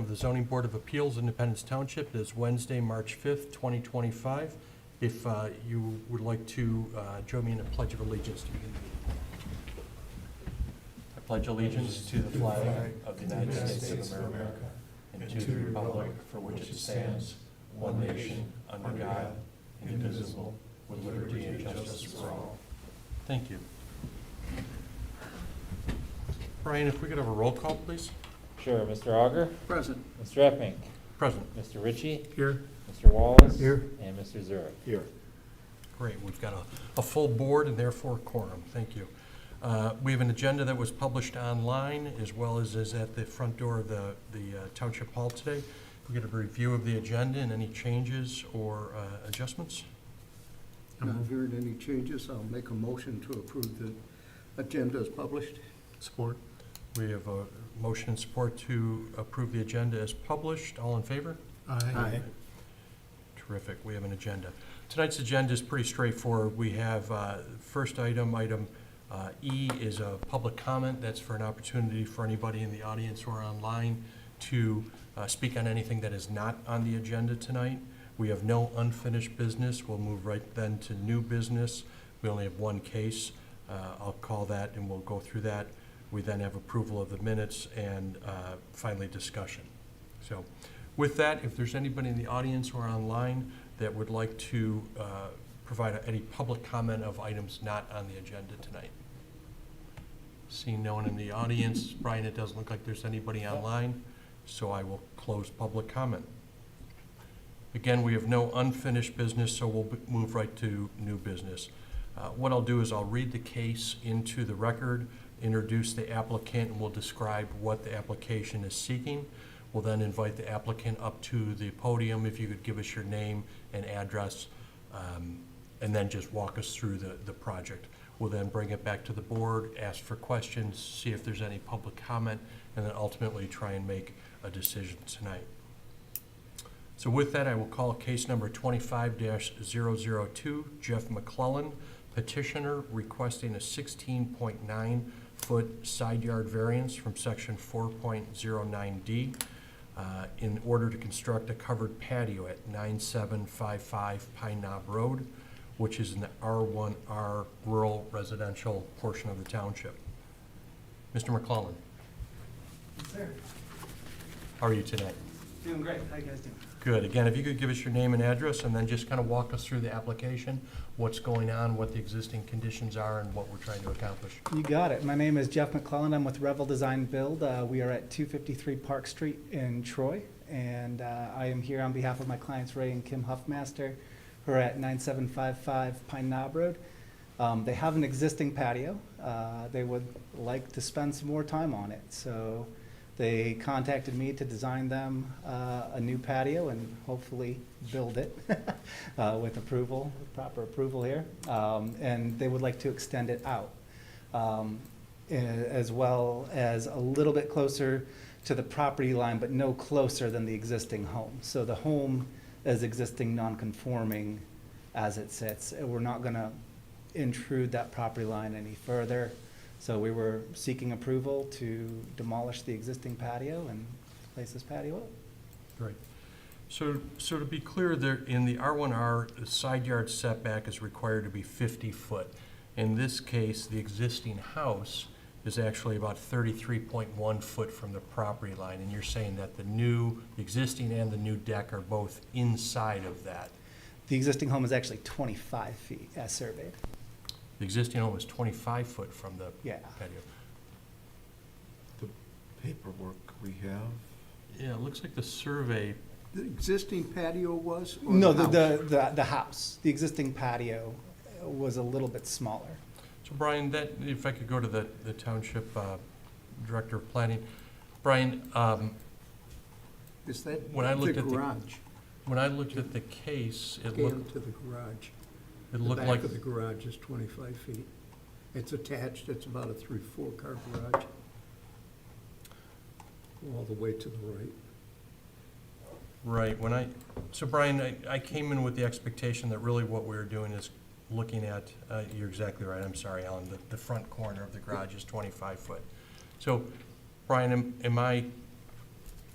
of the Zoning Board of Appeals, Independence Township. It is Wednesday, March 5th, 2025. If you would like to join me in a Pledge of Allegiance to begin the meeting. I pledge allegiance to the flag of the United States of America and to the republic for which it stands, one nation, under God, indivisible, with liberty and justice for all. Thank you. Brian, if we could have a roll call, please. Sure. Mr. Auger? Present. Mr. Epping? Present. Mr. Ritchie? Here. Mr. Wallace? Here. And Mr. Zurich? Here. Great, we've got a full board and therefore a quorum. Thank you. We have an agenda that was published online as well as is at the front door of the Township Hall today. We get a review of the agenda and any changes or adjustments. Not hearing any changes, I'll make a motion to approve the agenda as published. Support. We have a motion and support to approve the agenda as published. All in favor? Aye. Terrific. We have an agenda. Tonight's agenda is pretty straightforward. We have first item E is a public comment. That's for an opportunity for anybody in the audience or online to speak on anything that is not on the agenda tonight. We have no unfinished business. We'll move right then to new business. We only have one case. I'll call that and we'll go through that. We then have approval of the minutes and finally discussion. So with that, if there's anybody in the audience or online that would like to provide any public comment of items not on the agenda tonight. Seeing no one in the audience, Brian, it doesn't look like there's anybody online, so I will close public comment. Again, we have no unfinished business, so we'll move right to new business. What I'll do is I'll read the case into the record, introduce the applicant, and we'll describe what the application is seeking. We'll then invite the applicant up to the podium. If you could give us your name and address, and then just walk us through the project. We'll then bring it back to the board, ask for questions, see if there's any public comment, and then ultimately try and make a decision tonight. So with that, I will call case number 25-002, Jeff McClellan, petitioner requesting a 16.9-foot side yard variance from section 4.09D in order to construct a covered patio at 9755 Pine Knob Road, which is in the R1R rural residential portion of the township. Mr. McClellan. Yes, sir. How are you today? Doing great. How you guys doing? Good. Again, if you could give us your name and address and then just kind of walk us through the application, what's going on, what the existing conditions are, and what we're trying to accomplish. You got it. My name is Jeff McClellan. I'm with Revel Design Build. We are at 253 Park Street in Troy, and I am here on behalf of my clients Ray and Kim Huffmaster, who are at 9755 Pine Knob Road. They have an existing patio. They would like to spend some more time on it, so they contacted me to design them a new patio and hopefully build it with approval, proper approval here. And they would like to extend it out, as well as a little bit closer to the property line, but no closer than the existing home. So the home is existing non-conforming as it sits. We're not going to intrude that property line any further. So we were seeking approval to demolish the existing patio and place this patio up. Great. So to be clear, there in the R1R, the side yard setback is required to be 50 foot. In this case, the existing house is actually about 33.1 foot from the property line, and you're saying that the existing and the new deck are both inside of that. The existing home is actually 25 feet as surveyed. The existing home is 25 foot from the Yeah. patio. The paperwork we have. Yeah, it looks like the survey. The existing patio was? Or No, house? the house. The existing patio was a little bit smaller. So Brian, that if I could go to the township director of planning, Brian. Is that when I looked the at the- garage? When I looked at the case, it Scale looked to the garage. it The looked back like of the garage is 25 feet. It's attached, it's about a 3-4 car garage. All the way to the right. right. So Brian, I came in with the expectation that really what we were doing is looking at. You're exactly right. I'm sorry, Alan. The front corner of the garage is 25 foot. So, Brian,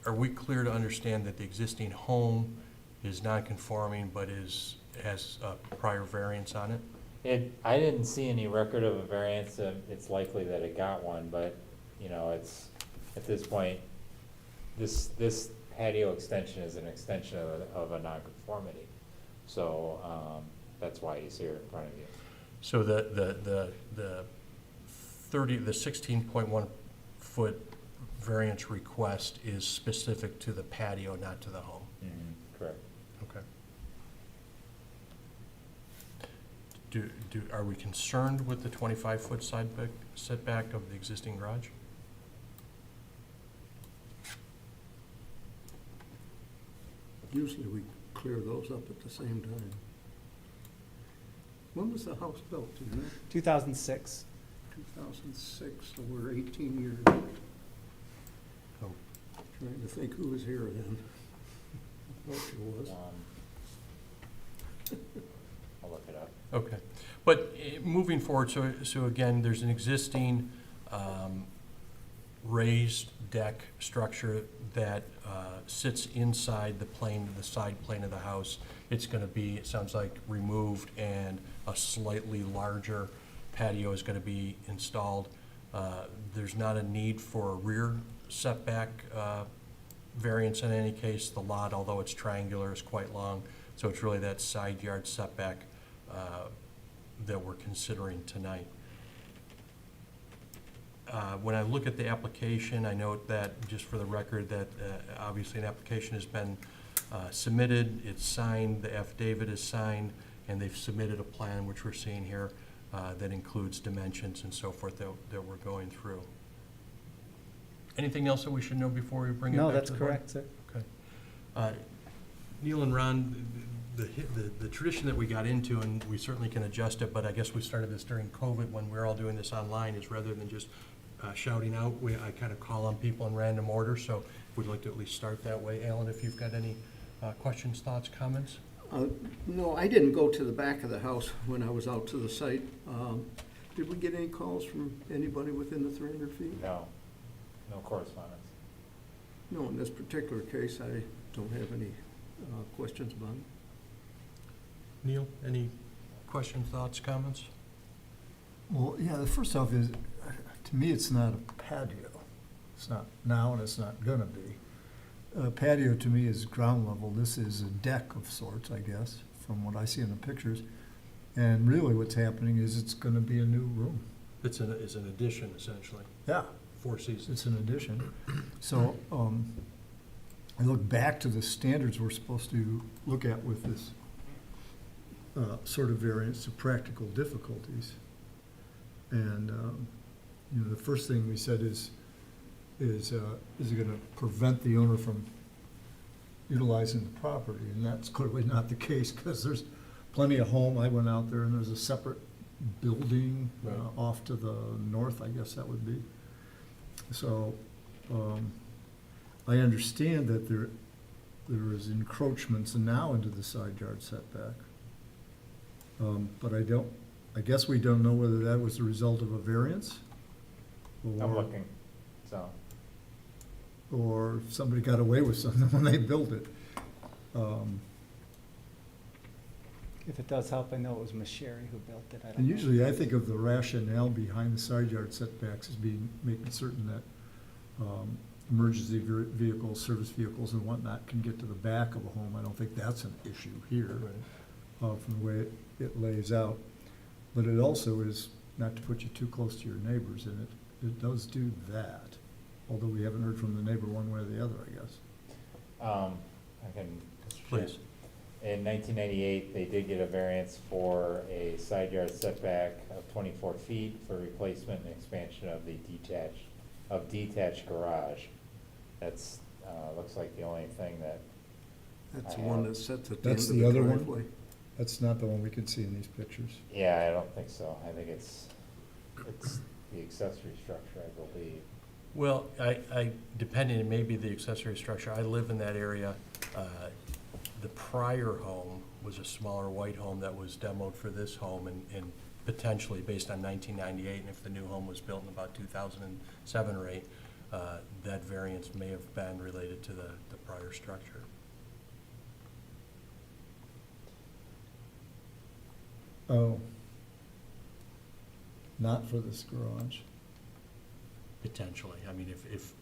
are we clear to understand that the existing home is non-conforming but has a prior variance on it? I didn't see any record of a variance, it's likely that it got one, but, you know, it's, at this point, this patio extension is an extension of a nonconformity. So, that's why he's here in front of you. So the 16.1 foot variance request is specific to the patio, not to the home? Correct. Okay. Are we concerned with the 25-foot setback of the existing garage? Usually we clear those up at the same time. When was the house built, do you know? 2006. 2006, so we're 18 years. Oh. Trying to think who was here then. I thought you was. I'll look it up. Okay, but moving forward, so again, there's an existing raised deck structure that sits inside the side plane of the house. It's gonna be, it sounds like, removed, and a slightly larger patio is gonna be installed. There's not a need for a rear setback variance in any case. The lot, although it's triangular, is quite long, so it's really that side yard setback that we're considering tonight. When I look at the application, I note that, just for the record, that obviously an application has been submitted, it's signed, the affidavit is signed, and they've submitted a plan, which we're seeing here, that includes dimensions and so forth that we're going through. Anything else that we should know before we bring it No, back that's to the board? correct, sir. Okay. Neil and Ron, the tradition that we got into, and we certainly can adjust it, but I guess we started this during COVID when we were all doing this online, is rather than just shouting out, I kind of call on people in random order, so we'd like to at least start that way. Alan, if you've got any questions, thoughts, comments? No, I didn't go to the back of the house when I was out to the site. Did we get any calls from anybody within the 300 feet? No correspondence. No, in this particular case, I don't have any questions about it. Neil, any questions, thoughts, comments? Well, yeah, the first off is, to me, it's not a patio. It's not now, and it's not gonna be. A patio to me is ground level. This is a deck of sorts, I guess, from what I see in the pictures. And really what's happening is it's gonna be a new room. It's an addition, essentially, Yeah, 4 seasons. it's an addition. So, I look back to the standards we're supposed to look at with this sort of variance to practical difficulties. And, you know, the first thing we said is it gonna prevent the owner from utilizing the property? And that's clearly not the case, because there's plenty of home. I went out there and there's a separate building Right. off to the north, I guess that would be. So, I understand that there is encroachments now into the side yard setback. But I guess we don't know whether that was the result of a variance, I'm looking, so. or somebody got away with something when they built it. If it does help, I know it was Ms. Sherry who built it. I don't And know. usually I think of the rationale behind the side yard setbacks as making certain that emergency vehicles, service vehicles and whatnot can get to the back of a home. I don't think that's an issue here, from the way it lays out. But it also is not to put you too close to your neighbors, and it does do that, although we haven't heard from the neighbor one way or the other, I guess. I can. Please. In 1998, they did get a variance for a side yard setback of 24 feet for replacement and expansion of the detached garage. That's, looks like the only thing that, That's I the one have- that sits at the end That's of the the other one? driveway. That's not the one we can see in these pictures. yeah, I don't think so. I think it's the accessory structure, I believe. Well, depending, it may be the accessory structure. I live in that area. The prior home was a smaller white home that was demoed for this home, and potentially based on 1998, and if the new home was built in about 2007 or 8, that variance may have been related to the prior structure. Oh. Not for this garage. Potentially. I mean, if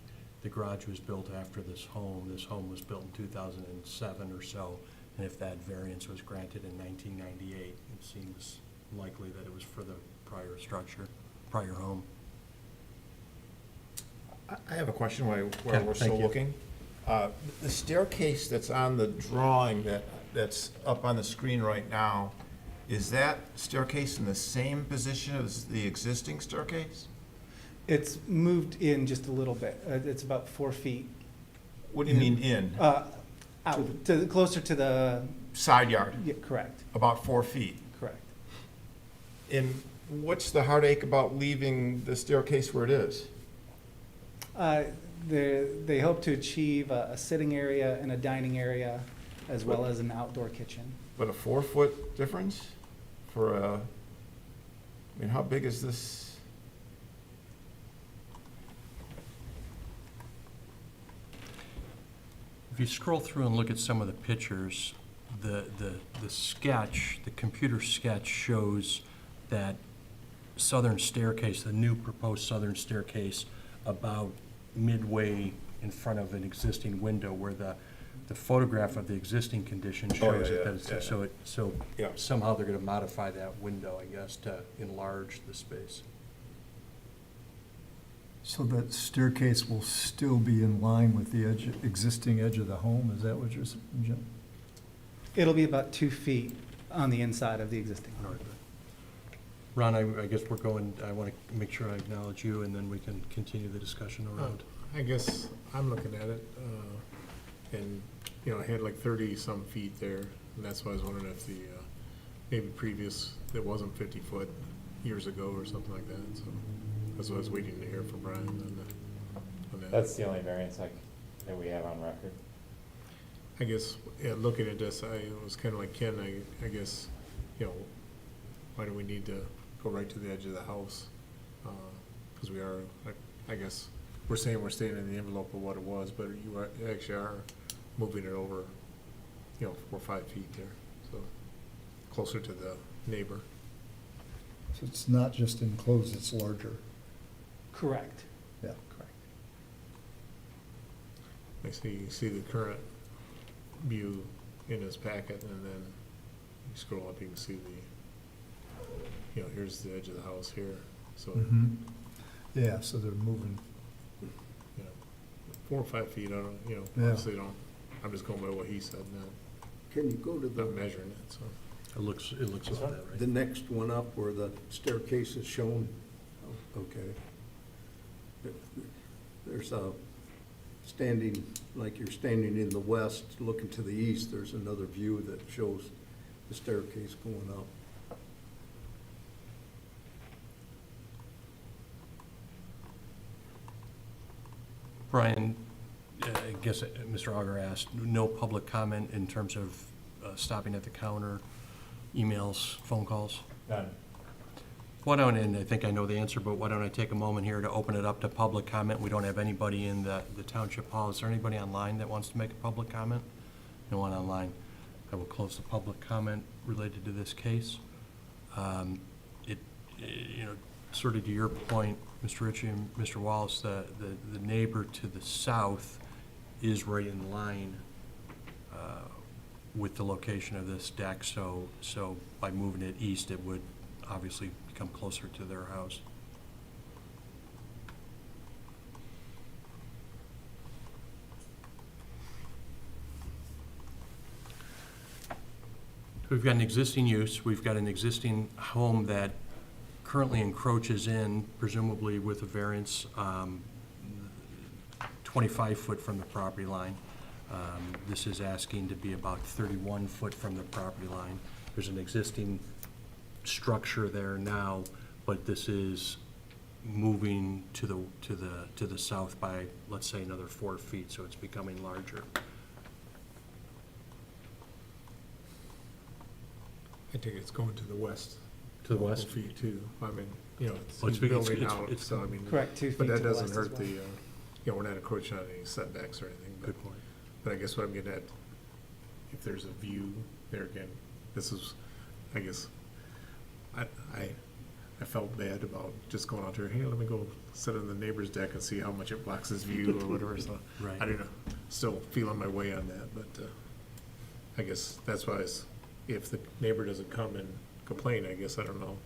the garage was built after this home was built in 2007 or so, and if that variance was granted in 1998, it seems likely that it was for the prior structure, prior home. I have a question while Yeah, we're thank still you. looking. The staircase that's on the drawing that's up on the screen right now, is that staircase in the same position as the existing staircase? It's moved in just a little bit. It's about 4 feet What do you mean in? out, closer to the, Side yard, yeah, correct, about 4 feet. correct. And what's the heartache about leaving the staircase where it is? They hope to achieve a sitting area and a dining area, as well as an outdoor kitchen. But a 4-foot difference for a, I mean, how big is this? If you scroll through and look at some of the pictures, the sketch, the computer sketch shows that southern staircase, the new proposed southern staircase, about midway in front of an existing window where the photograph of the existing condition shows it. yeah, That it's- yeah. So Yeah. somehow they're gonna modify that window, I guess, to enlarge the space. So that staircase will still be in line with the existing edge of the home, is that what you're saying, Jim? It'll be about 2 feet on the inside of the existing All home. right. Ron, I guess we're going, I want to make sure I acknowledge you, and then we can continue the discussion around. I guess I'm looking at it, and, you know, I had like 30-some feet there, and that's why I was wondering if the, maybe previous, it wasn't 50 foot years ago or something like that, so that's what I was waiting to hear from Brian on that. That's the only variance that we have on record. I guess, yeah, looking at this, I was kind of like Ken, I guess, you know, why do we need to go right to the edge of the house? Because we are, I guess, we're saying we're staying in the envelope of what it was, but you actually are moving it over, you know, 4 or 5 feet there, so closer to the neighbor. So it's not just enclosed, it's larger. Correct. Yeah. Correct. I see, you see the current view in his packet, and then you scroll up, you can see the, you know, here's the edge of the house here, so, Mhm. Yeah, so they're moving. you know, 4 or 5 feet, I don't, you know, Yeah. honestly don't, I'm just going by what he said, Can you go to not the, measuring it, so. It looks This about one? that, right? the next one up where the staircase is shown? Oh, okay. There's a standing, like you're standing in the west, looking to the east, there's another view that shows the staircase going up. Brian, I guess Mr. Auger asked, no public comment in terms of stopping at the counter, emails, phone calls? None. Why don't, and I think I know the answer, but why don't I take a moment here to open it up to public comment? We don't have anybody in the township hall. Is there anybody online that wants to make a public comment? No one online. I will close the public comment related to this case. You know, sort of to your point, Mr. Ritchie and Mr. Wallace, the neighbor to the south is right in line with the location of this deck, so by moving it east, it would obviously become closer to their house. We've got an existing use, we've got an existing home that currently encroaches in, presumably with a variance, 25 foot from the property line. This is asking to be about 31 foot from the property line. There's an existing structure there now, but this is moving to the south by, let's say, another 4 feet, so it's becoming larger. I think it's going to the west. To the west? 4 feet too, I mean, you know, Oh, he's it's- building it's- out, it's- so I mean. Correct, 2 feet But to that the doesn't west as hurt well. we're not encroaching on any setbacks or anything. Good point. But I guess what I'm getting at, if there's a view there again, this is, I guess, I felt bad about just going out there, hey, let me go sit on the neighbor's deck and see how much it blocks his view or whatever, so. Right. I don't know, still feeling my way on that, but, I guess that's why if the neighbor doesn't come and complain, I guess, I don't know.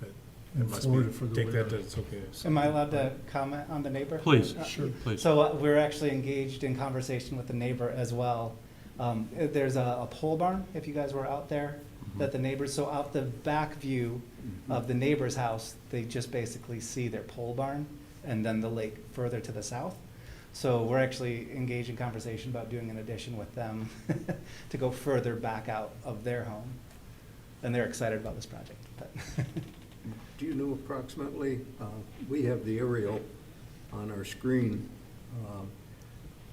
But In it must be, Florida for the take that, winter. that it's okay. Am I allowed to comment on the neighbor? Please, Sure. please. So we're actually engaged in conversation with the neighbor as well. There's a pole barn, if you guys were out there, that the neighbors, so out the back view of the neighbor's house, they just basically see their pole barn and then the lake further to the south. So we're actually engaged in conversation about doing an addition with them to go further back out of their home. And they're excited about this project. But Do you know approximately, we have the aerial on our screen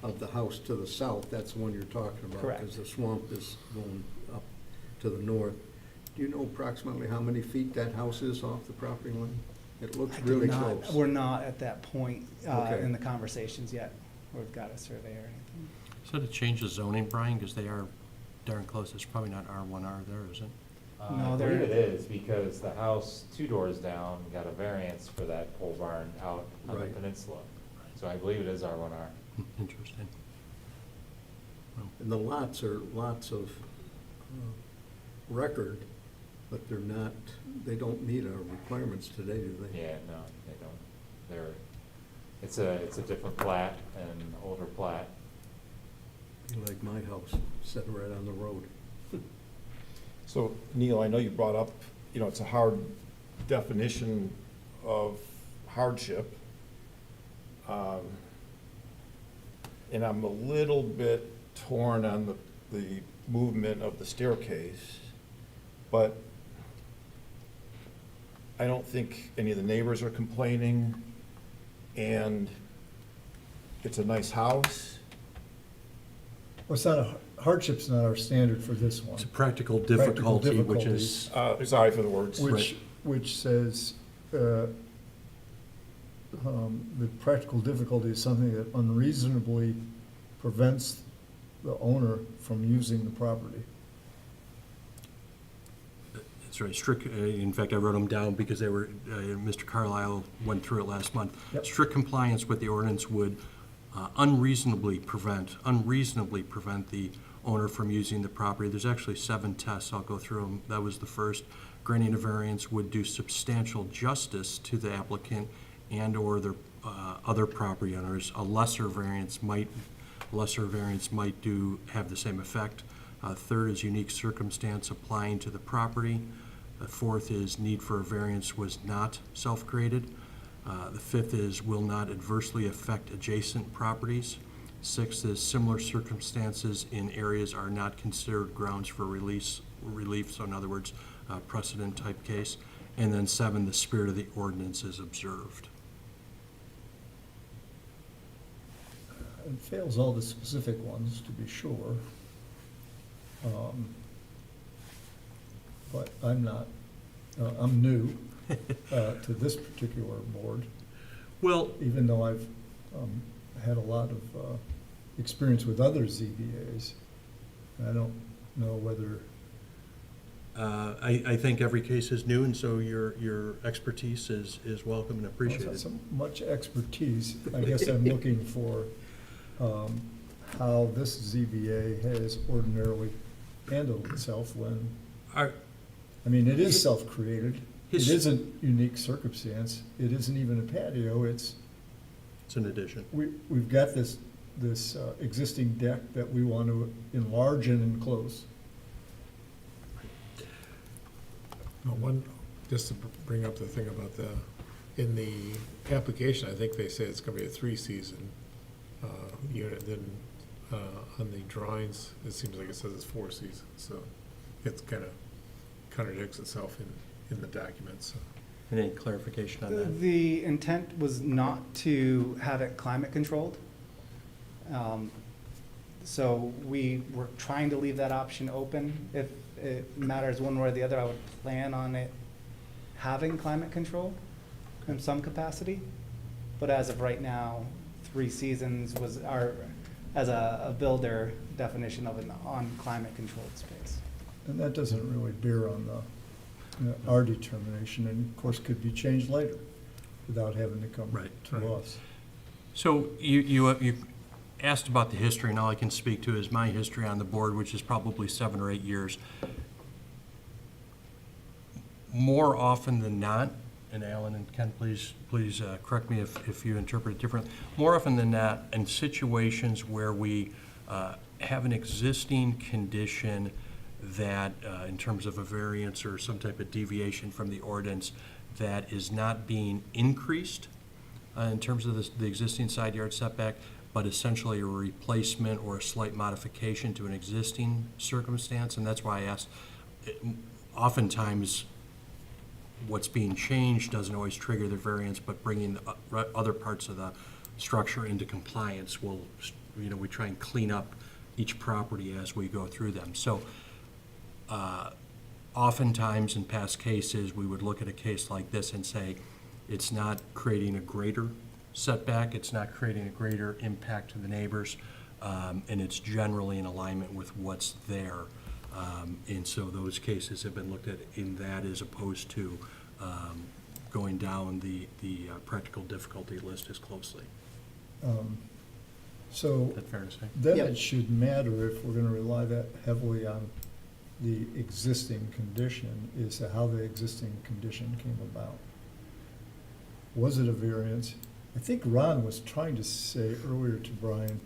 of the house to the south, that's the one you're talking about. Correct. Because the swamp is going up to the north. Do you know approximately how many feet that house is off the property line? It looks I do really not- close. We're not at that point Okay. in the conversations yet, where we've got a survey or anything. So to change the zoning, Brian, because they are darn close, it's probably not R1R there, is it? No, I there- believe it is, because the house 2 doors down got a variance for that pole barn out on the Right. peninsula. So I believe it is R1R. Interesting. And the lots are lots of record, but they're not, they don't meet our requirements today, do they? Yeah, no, they don't. It's a different plat and older plat. Be like my house, sitting right on the road. So, Neil, I know you brought up, it's a hard definition of hardship. And I'm a little bit torn on the movement of the staircase, but I don't think any of the neighbors are complaining, and it's a nice house. Well, it's not hardship's not our standard for this one. It's a practical Practical difficulty, which is, Sorry for the words. Which says, the practical difficulty is something that unreasonably prevents the owner from using the property. it's very strict, in fact, I wrote them down because they were, Mr. Carlisle went through it last month. Yep. Strict compliance with the ordinance would unreasonably prevent the owner from using the property. There's actually 7 tests, I'll go through them. That was the first. Granting a variance would do substantial justice to the applicant and/or their other property owners. A lesser variance might have the same effect. Third is unique circumstance applying to the property. The fourth is need for a variance was not self-created. The fifth is will not adversely affect adjacent properties. Sixth is similar circumstances in areas are not considered grounds for relief, so in other words, precedent type case. And then 7, the spirit of the ordinance is observed. It fails all the specific ones, to be sure. But I'm not, I'm new to this particular board, Well, even though I've had a lot of experience with other ZBAs. I don't know whether, I think every case is new, and so your expertise is welcome and not appreciated. so much expertise. I guess I'm looking for how this ZBA has ordinarily handled itself when, Our- I mean, it is self-created. It His- isn't unique circumstance. It isn't even a patio. It's an addition. We've got this existing deck that we want to enlarge and enclose. Just to bring up the thing about in the application, I think they say it's gonna be a 3-season unit, then on the drawings, it seems like it says it's 4 seasons, so it's kind of contradicts itself in the documents, so. Any clarification on that? The intent was not to have it climate controlled. So we were trying to leave that option open. If it matters one way or the other, I would plan on it having climate control in some capacity. But as of right now, 3 seasons was our, as a builder definition of an on-climate controlled space. And that doesn't really bear on our determination, and of course could be changed later without having to come Right. to us. So you asked about the history, and all I can speak to is my history on the board, which is probably 7 or 8 years. More often than not, and Alan and Ken, please correct me if you interpret it differently. More often than not, in situations where we have an existing condition that, in terms of a variance or some type of deviation from the ordinance, that is not being increased in terms of the existing side yard setback, but essentially a replacement or a slight modification to an existing circumstance. And that's why I asked, oftentimes, what's being changed doesn't always trigger the variance, but bringing the other parts of the structure into compliance will, we try and clean up each property as we go through them. So oftentimes in past cases, we would look at a case like this and say, it's not creating a greater setback, it's not creating a greater impact to the neighbors, and it's generally in alignment with what's there. And so those cases have been looked at in that as opposed to going down the practical difficulty list as closely. So Is that fair to say? then Yeah. it should matter if we're gonna rely that heavily on the existing condition, is how the existing condition came about. Was it a variance? I think Ron was trying to say earlier to Brian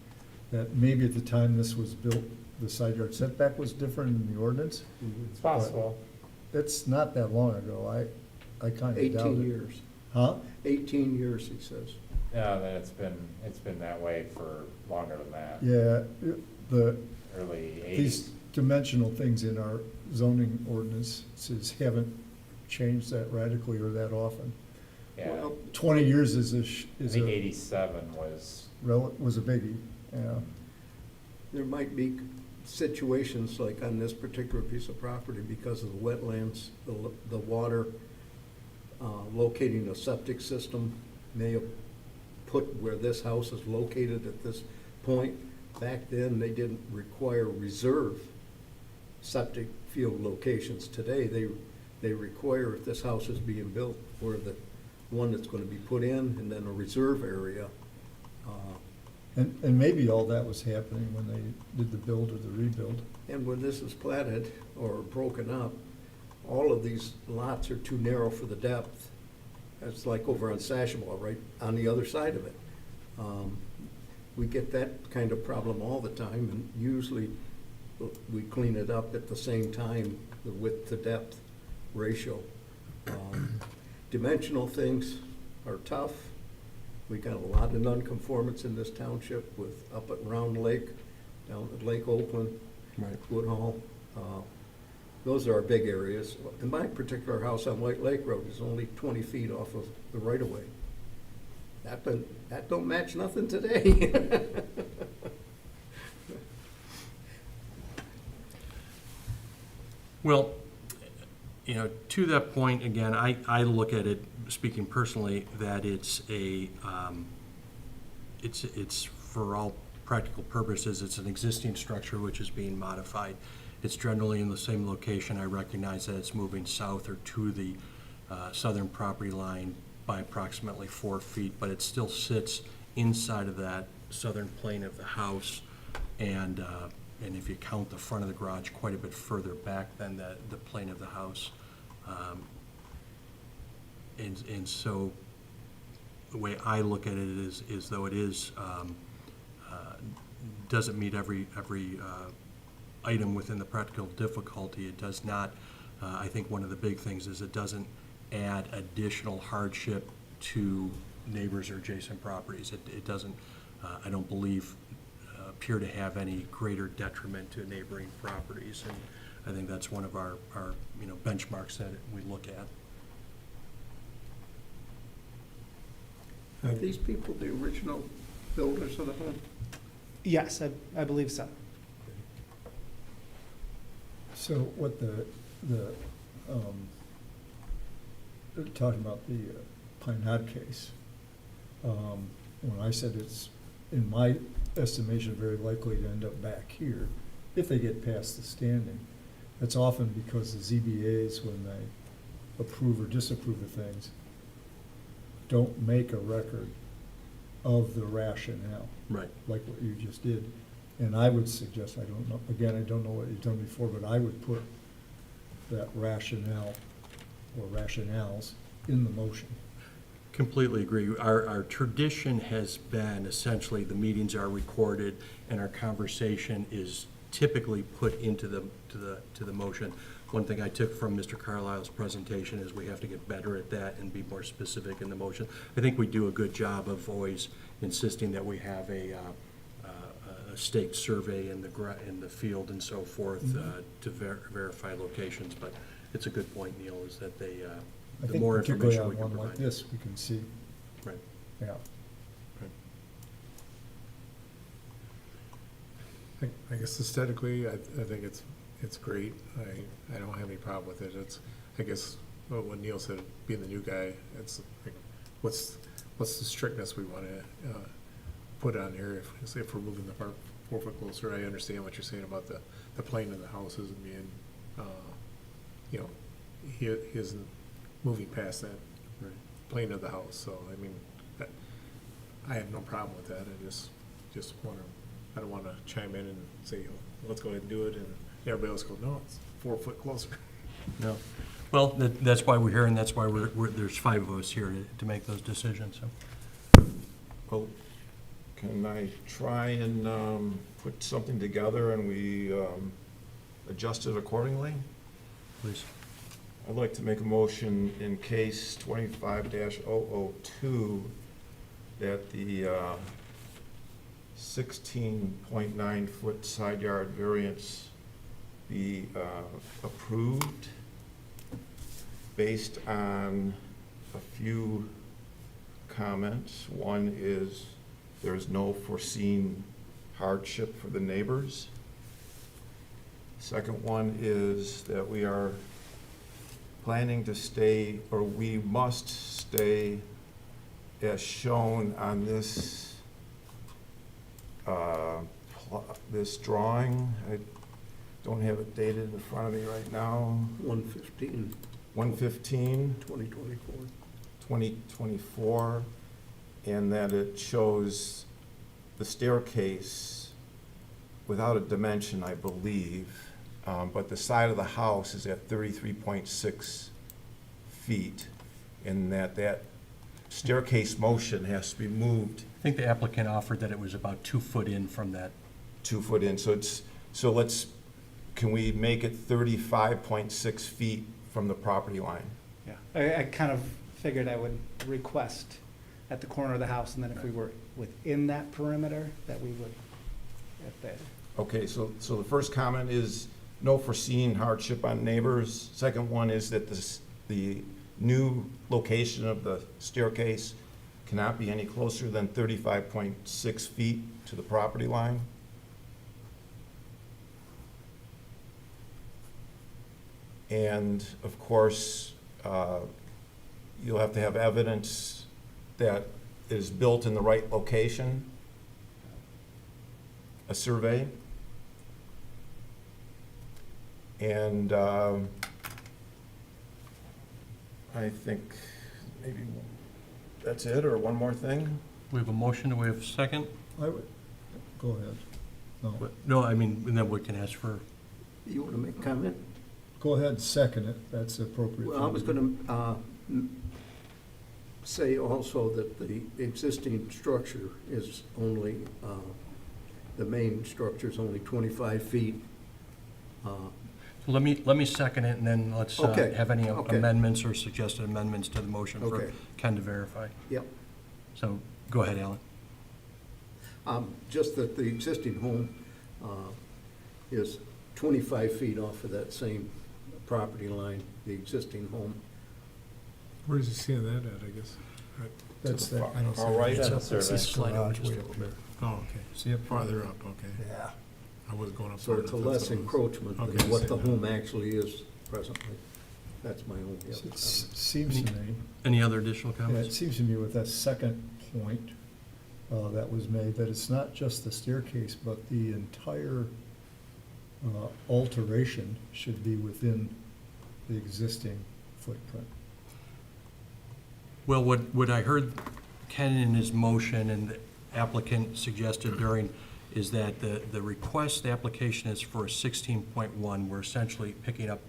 that maybe at the time this was built, the side yard setback was different in the ordinance. It's possible. It's not that long ago. I kind of doubt it. 18 years. Huh? 18 years, he says. No, then it's been that way for longer than that, Yeah, the, early these 80s. dimensional things in our zoning ordinances haven't changed that radically or that often. Yeah, Well, 20 years is I think 87 was, was a biggie, yeah. there might be situations like on this particular piece of property because of the wetlands, the water, locating a septic system may have put where this house is located at this point. Back then, they didn't require reserve septic field locations. Today, they require, if this house is being built, or the one that's gonna be put in, and then a reserve area. And maybe all that was happening when they did the build or the rebuild. And when this is platted or broken up, all of these lots are too narrow for the depth. It's like over on Sashable, right on the other side of it. We get that kind of problem all the time, and usually we clean it up at the same time, the width to depth ratio. Dimensional things are tough. We got a lot of nonconformance in this township with up at Round Lake, down at Lake Oakland, Right. Woodhall. Those are our big areas. In my particular house on White Lake Road is only 20 feet off of the right-of-way. That don't match nothing today. Well, to that point, again, I look at it, speaking personally, that it's for all practical purposes, it's an existing structure which is being modified. It's generally in the same location. I recognize that it's moving south or to the southern property line by approximately 4 feet, but it still sits inside of that southern plane of the house. And if you count the front of the garage, quite a bit further back than the plane of the house. And so the way I look at it is though it is, doesn't meet every item within the practical difficulty. It does not, I think one of the big things is it doesn't add additional hardship to neighbors or adjacent properties. It doesn't, I don't believe, appear to have any greater detriment to neighboring properties. And I think that's one of our benchmarks that we look at. Are these people the original builders of the home? Yes, I believe so. So what talking about the Pine Knot case, when I said it's, in my estimation, very likely to end up back here, if they get past the standing. That's often because the ZBAs, when they approve or disapprove of things, don't make a record of the rationale, Right. like what you just did. And I would suggest, I don't know, again, I don't know what you've done before, but I would put that rationale or rationales in the motion. Completely agree. Our tradition has been essentially the meetings are recorded and our conversation is typically put into the motion. One thing I took from Mr. Carlisle's presentation is we have to get better at that and be more specific in the motion. I think we do a good job of always insisting that we have a staked survey in the field and so forth to verify locations, but it's a good point, Neil, is that I the think more particularly information on we can one like provide. this, we can see, Right. yeah. I guess aesthetically, I think it's great. I don't have any problem with it. It's, I guess, well, when Neil said being the new guy, it's like, what's the strictness we want to put on here if we're moving the park 4 foot closer? I understand what you're saying about the plane of the houses and being, you know, he isn't moving past that Right. plane of the house. So, I mean, I have no problem with that. I just want to, I don't want to chime in and say, oh, let's go ahead and do it, and everybody else goes, no, it's 4 foot closer. No. Well, that's why we're here, and that's why there's 5 of us here to make those decisions, so. Well, can I try and put something together and we adjust it accordingly? Please. I'd like to make a motion in case 25-002 that the 16.9 foot side yard variance be approved based on a few comments. One is there is no foreseen hardship for the neighbors. Second one is that we are planning to stay, or we must stay as shown on this this drawing. I don't have it dated in front of me right now. 115, 115, 2024. 2024, and that it shows the staircase without a dimension, I believe, but the side of the house is at 33.6 feet, and that staircase motion has to be moved I think the applicant offered that it was about 2 foot in from that. 2 foot in. So let's, can we make it 35.6 feet from the property line? Yeah, I kind of figured I would request at the corner of the house, and then if we were within that perimeter, that we would, at the, Okay, so the first comment is no foreseen hardship on neighbors. Second one is that the new location of the staircase cannot be any closer than 35.6 feet to the property line. And of course, you'll have to have evidence that it is built in the right location, a survey. And I think maybe that's it, or one more thing? We have a motion, do we have a second? I would, go ahead. No, No, I mean, and then we can ask for, You want to make a comment? go ahead and second it, that's the appropriate. Well, I thing was to do. going to say also that the existing structure is only, the main structure is only 25 feet. let me second it, and then let's Okay, have any okay. amendments or suggested amendments to the motion for Okay. Ken to verify. Yep. So, go ahead, Alan. Just that the existing home is 25 feet off of that same property line, the existing home. Where's he seeing that at, I guess? That's To the that. far- I don't see far it. right? It's on the That's this survey. Slide over garage just way a up little here. Oh, okay. See it? Farther up, okay. Yeah. I was going up. So far it's a enough, less that's what it was. encroachment Okay, than what see the that. home actually is presently. That's my own. It seems to me, Any other additional yeah, it comments? seems to me with that second point that was made, that it's not just the staircase, but the entire alteration should be within the existing footprint. Well, what I heard Ken in his motion and the applicant suggested during is that the request, the application is for a 16.1. We're essentially picking up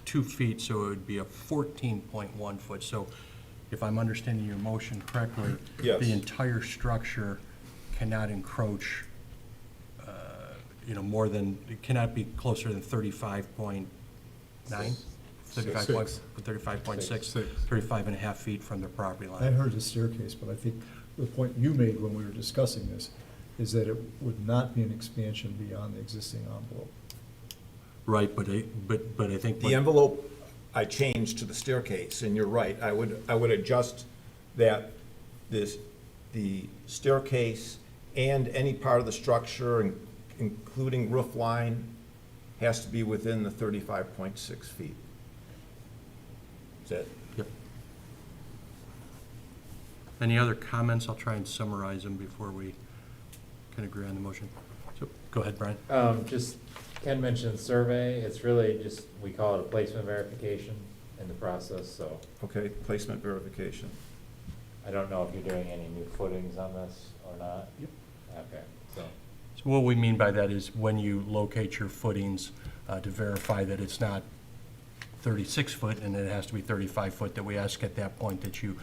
2 feet, so it would be a 14.1 foot. So if I'm understanding your motion correctly, Yes. the entire structure cannot encroach, more than, it cannot be closer than 35.9? 35.6, Six. 35 and a half feet from the property I line. heard the staircase, but I think the point you made when we were discussing this is that it would not be an expansion beyond the existing envelope. Right, but I think. The envelope I changed to the staircase, and you're right, I would adjust that the staircase and any part of the structure, including roof line, has to be within the 35.6 feet. Is that? Yep. Any other comments? I'll try and summarize them before we can agree on the motion. So, go ahead, Brian. Just, Ken mentioned survey, it's really just, we call it a placement verification in the process, so Okay, placement verification. I don't know if you're doing any new footings on this or not. Yep. Okay, so, So what we mean by that is when you locate your footings to verify that it's not 36 foot and it has to be 35 foot, that we ask at that point that you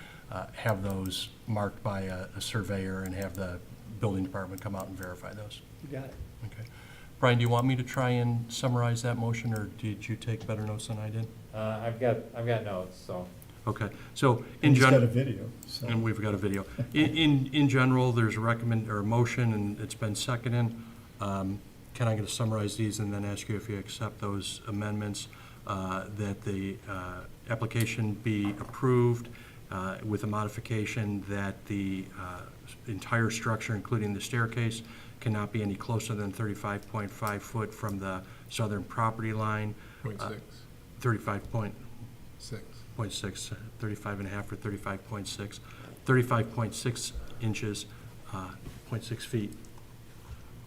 have those marked by a surveyor and have the building department come out and verify those. You got it. Okay. Brian, do you want me to try and summarize that motion, or did you take better notes than I did? I've got notes, so. Okay, so in He's got general. a video, so. And we've got a video. In general, there's a motion, and it's been seconded. Ken, I'm going to summarize these and then ask you if you accept those amendments, that the application be approved with a modification that the entire structure, including the staircase, cannot be any closer than 35.5 foot from the southern property line. 0.6. 35.6, 35 and a half or 35.6, 35.6 inches, 0.6 feet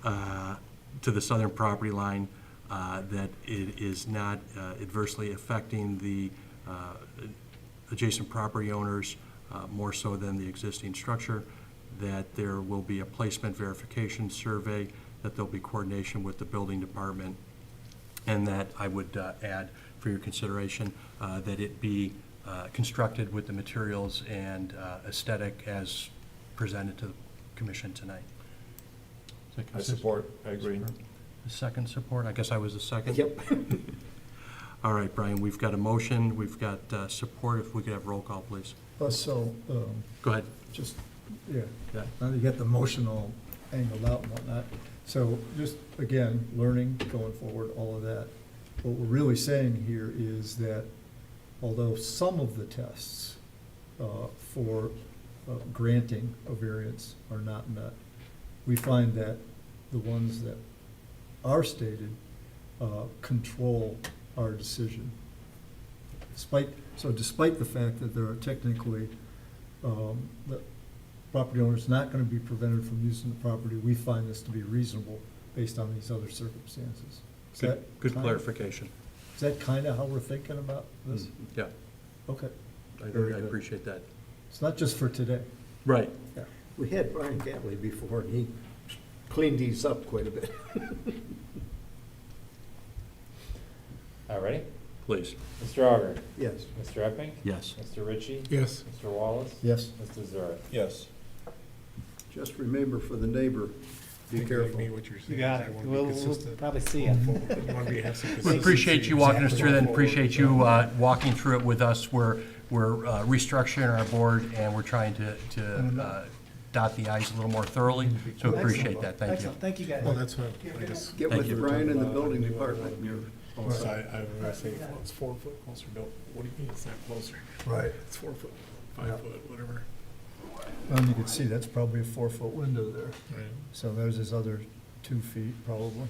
to the southern property line, that it is not adversely affecting the adjacent property owners more so than the existing structure, that there will be a placement verification survey, that there'll be coordination with the building department, and that I would add for your consideration that it be constructed with the materials and aesthetic as presented to the commission tonight. Is that I consistent? support, I agree. A second support? I guess I was the second? Yep. All right, Brian, we've got a motion, we've got support. If we could have roll call, please. So, Go ahead. just, yeah, Yeah. now that you get the motion all angled out and whatnot. So just, again, learning, going forward, all of that. What we're really saying here is that although some of the tests for granting a variance are not met, we find that the ones that are stated control our decision. Despite the fact that there are technically, the property owner is not going to be prevented from using the property, we find this to be reasonable based on these other circumstances. Is that Good kind of- clarification. Is that kind of how we're thinking about this? Yeah, Okay. I Very good. appreciate that. It's not just for today. Right. We had Brian Gatley before, and he cleaned these up quite a bit. All ready? Please. Mr. Auger, Yes. Mr. Epping, Yes. Mr. Ritchie, Yes. Mr. Wallace, Yes. Mr. Zurich. Yes. Just remember for the neighbor, be Think like careful. me what you're saying. You got I it. wanna be We'll consistent. probably see you. You want to have some We consistency. appreciate you walking us through that, and Exactly. appreciate you walking through it with us. We're restructuring our board, and we're trying to dot the i's a little more thoroughly, so appreciate that. Thank you. Excellent, thank you, guys. Well, that's what, I guess. Get Thank with you. Brian in the building department, and you're all So set. I was gonna say, well, it's 4 foot closer, Bill. What do you mean it's not closer? Right. It's 4 foot, Yeah. 5 foot, whatever. And you can see that's probably a 4 foot window there. Right. So there's his other 2 feet probably.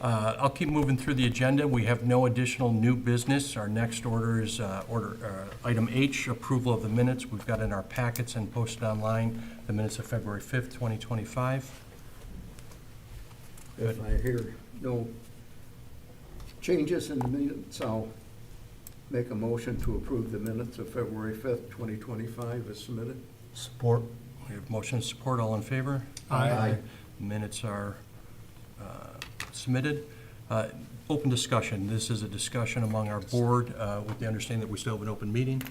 I'll keep moving through the agenda. We have no additional new business. Our next order is item H, approval of the minutes. We've got in our packets and posted online the minutes of February 5th, 2025. If I hear no changes in the minutes, I'll make a motion to approve the minutes of February 5th, 2025 as submitted. Support. We have motion and support. All in favor? Aye. Minutes are submitted. Open discussion. This is a discussion among our board with the understanding that we still have an open meeting.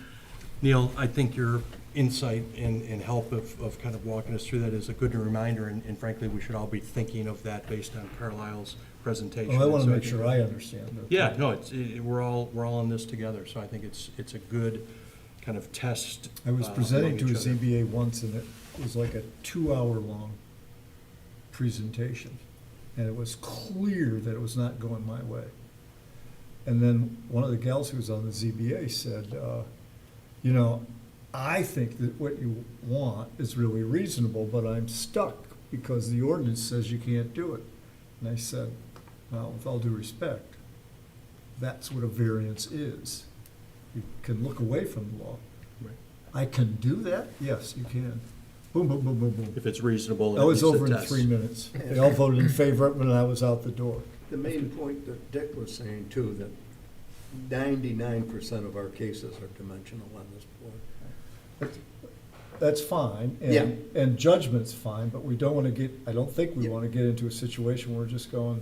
Neil, I think your insight and help of kind of walking us through that is a good reminder, and frankly, we should all be thinking of that based on Carlisle's presentation. Well, I want And to so make sure I understand. that. Yeah, no, we're all in this together, so I think it's a good kind of test. I was presenting among to a each other. ZBA once, and it was like a 2-hour-long presentation. And it was clear that it was not going my way. And then one of the gals who was on the ZBA said, you know, I think that what you want is really reasonable, but I'm stuck because the ordinance says you can't do it. And I said, well, with all due respect, that's what a variance is. You can look away from the law. Right. I can do that? Yes, you can. Boom, boom, boom, boom, boom. If it's reasonable. That it was meets the over in test. 3 minutes. They all voted in favor of it, and I was out the door. The main point that Dick was saying too, that 99% of our cases are dimensional on this board. That's fine, Yeah. and judgment's fine, but we don't want to get, I don't think we Yeah. want to get into a situation where we're just going,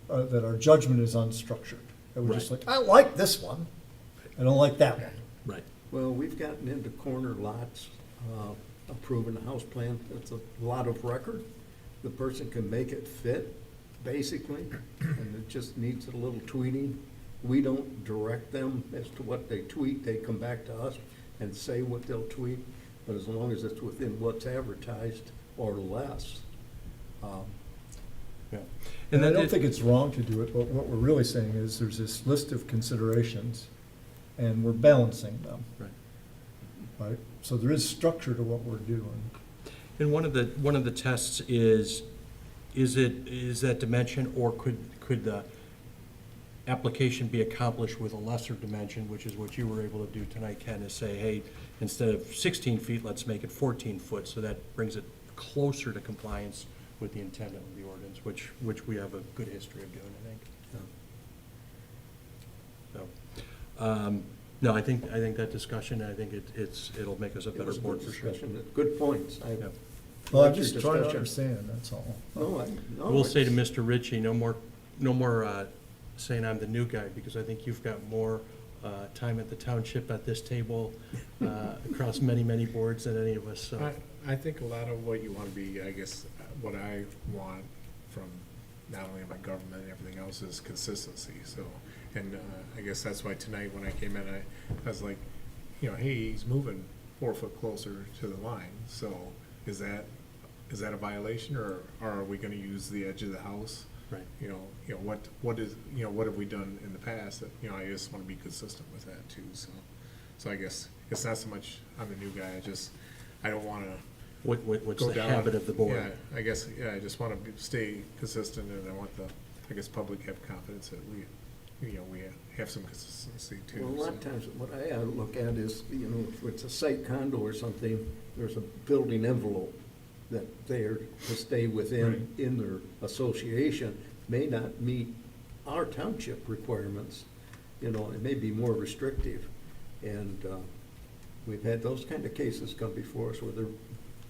that our judgment is unstructured. That we're just like, I like this one, I don't like that one. Right. Well, we've gotten into corner lots, approving a house plan. It's a lot of record. The person can make it fit, basically, and it just needs a little tweaking. We don't direct them as to what they tweak. They come back to us and say what they'll tweak, but as long as it's within what's advertised or less. Yeah. And I that don't it- think it's wrong to do it, but what we're really saying is there's this list of considerations, and we're balancing them, Right. right? So there is structure to what we're doing. And one of the tests is that dimension, or could the application be accomplished with a lesser dimension, which is what you were able to do tonight, Ken, is say, hey, instead of 16 feet, let's make it 14 foot, so that brings it closer to compliance with the intent of the ordinance, which we have a good history of doing, I think. So, no, I think that discussion, I think it'll make us a It better was a board good for sure. discussion. Good points. I Yeah. Well, I'm like your just trying to discussion. understand, that's all. No, We'll say to it's- Mr. Ritchie, no more saying I'm the new guy, because I think you've got more time at the township at this table across many, many boards than any of us, so. I think a lot of what you want to be, I guess, what I want from not only my government and everything else is consistency, so. And I guess that's why tonight when I came in, I was like, you know, hey, he's moving 4 foot closer to the line, so is that a violation, or are we gonna use the edge of the house? Right. You know, what is, you know, what have we done in the past that, you know, I just wanna be consistent with that too, so I guess it's not so much I'm the new guy, I don't wanna What's go the down. habit of the board? Yeah, I guess, I just wanna stay consistent, and I want the, I guess, public have confidence that we have some consistency too. Well, a lot of so. times, what I look at is, you know, if it's a site condo or something, there's a building envelope that they're to stay within, in their association, may not meet our township requirements. You know, it may be more restrictive. And we've had those kind of cases come before us where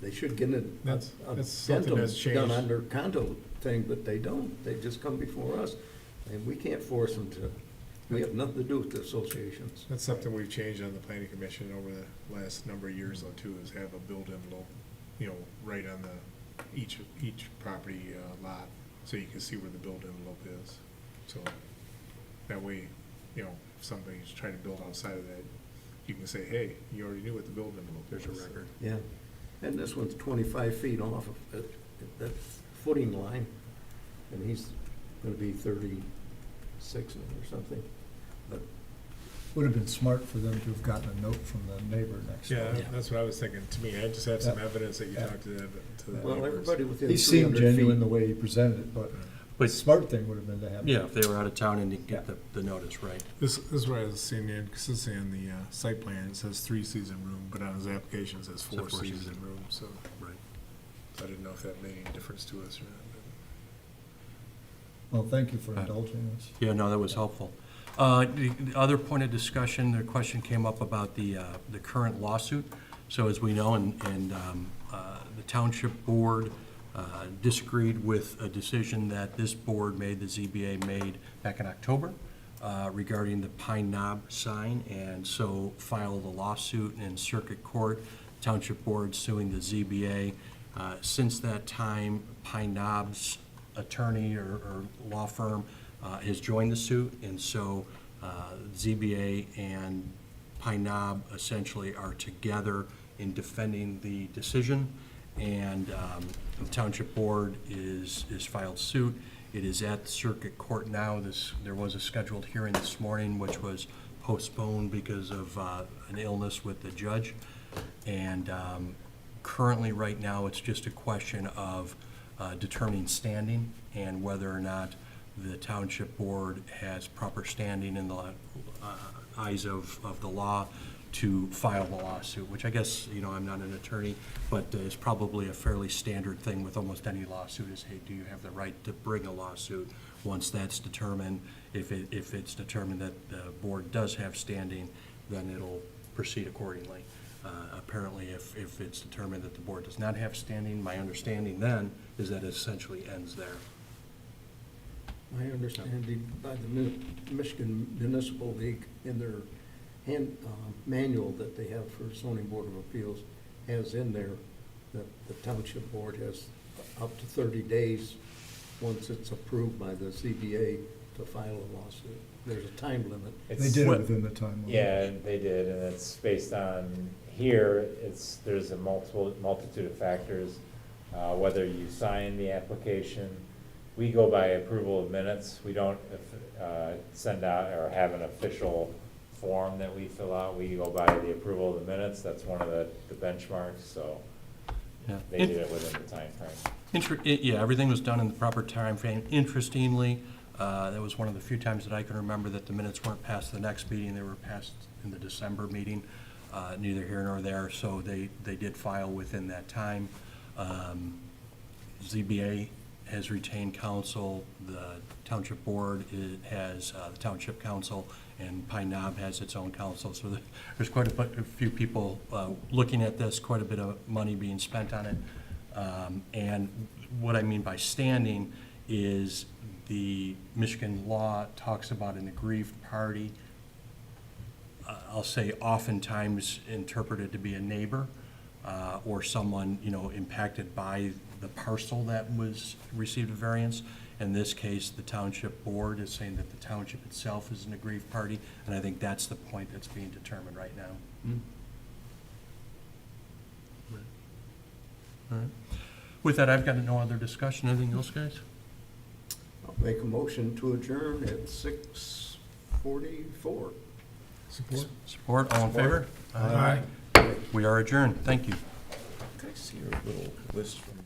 they should get a That's something that's addendum done changed. on their condo thing, but they don't. They just come before us. And we can't force them to. We have nothing to do with the associations. That's something we've changed on the planning commission over the last number of years though too, is have a build envelope, you know, right on each property lot, so you can see where the build envelope is. So that way, you know, if somebody's trying to build outside of that, you can say, hey, you already knew what the build envelope is. There's a record. Yeah. And this one's 25 feet off of that footing line, and he's gonna be 36 or something. But Would have been smart for them to have gotten a note from the neighbor next door. Yeah, that's what I was thinking. To me, I just have some Yeah. evidence that you Yeah. talked to the well, neighbors. everybody within He seemed 300 genuine the feet. way he presented it, but The But, smart thing would have been to have. yeah, if they were out of town and didn't get the notice, right? This is what I was seeing, consistently on the site plan, it says 3-season room, but on his application it says 4-season 4-season. room, so Right. I didn't know if that made any difference to us or not. Well, thank you for indulging us. Yeah, no, that was helpful. The other point of discussion, the question came up about the current lawsuit. So as we know, the township board disagreed with a decision that this board made, the ZBA made back in October regarding the Pine Knob sign, and so filed a lawsuit in circuit court, township board suing the ZBA. Since that time, Pine Knob's attorney or law firm has joined the suit, and so ZBA and Pine Knob essentially are together in defending the decision, and the township board is filed suit. It is at the circuit court now. There was a scheduled hearing this morning, which was postponed because of an illness with the judge, and currently, right now, it's just a question of determining standing and whether or not the township board has proper standing in the eyes of the law to file the lawsuit, which I guess, I'm not an attorney, but is probably a fairly standard thing with almost any lawsuit is, hey, do you have the right to bring a lawsuit? Once that's determined, if it's determined that the board does have standing, then it'll proceed accordingly. Apparently, if it's determined that the board does not have standing, my understanding then is that it essentially ends there. My understanding by the Michigan Municipal League in their manual that they have for zoning board of appeals has in there that the township board has up to 30 days, once it's approved by the ZBA, to file a lawsuit. There's a time limit. They It's- did it within the time limit. Yeah, they did, and it's based on, here, there's a multitude of factors, whether you sign the application. We go by approval of minutes. We don't send out or have an official form that we fill out. We go by the approval of the minutes. That's one of the benchmarks, so Yeah. they did it within the timeframe. Yeah, everything was done in the proper time frame. Interestingly, that was one of the few times that I can remember that the minutes weren't passed the next meeting, they were passed in the December meeting, neither here nor there, so they did file within that time. ZBA has retained counsel, the township board has the township council, and Pine Knob has its own council, so there's quite a few people looking at this, quite a bit of money being spent on it. And what I mean by standing is the Michigan law talks about an aggrieved party. I'll say oftentimes interpreted to be a neighbor or someone, impacted by the parcel that was received a variance. In this case, the township board is saying that the township itself is an aggrieved party, and I think that's the point that's being determined right now. All right. With that, I've got no other discussion. Anything else, guys? I'll make a motion to adjourn at 6:44. Support? Support, all in favor? Aye. We are adjourned. Thank you. Can I see your little list from?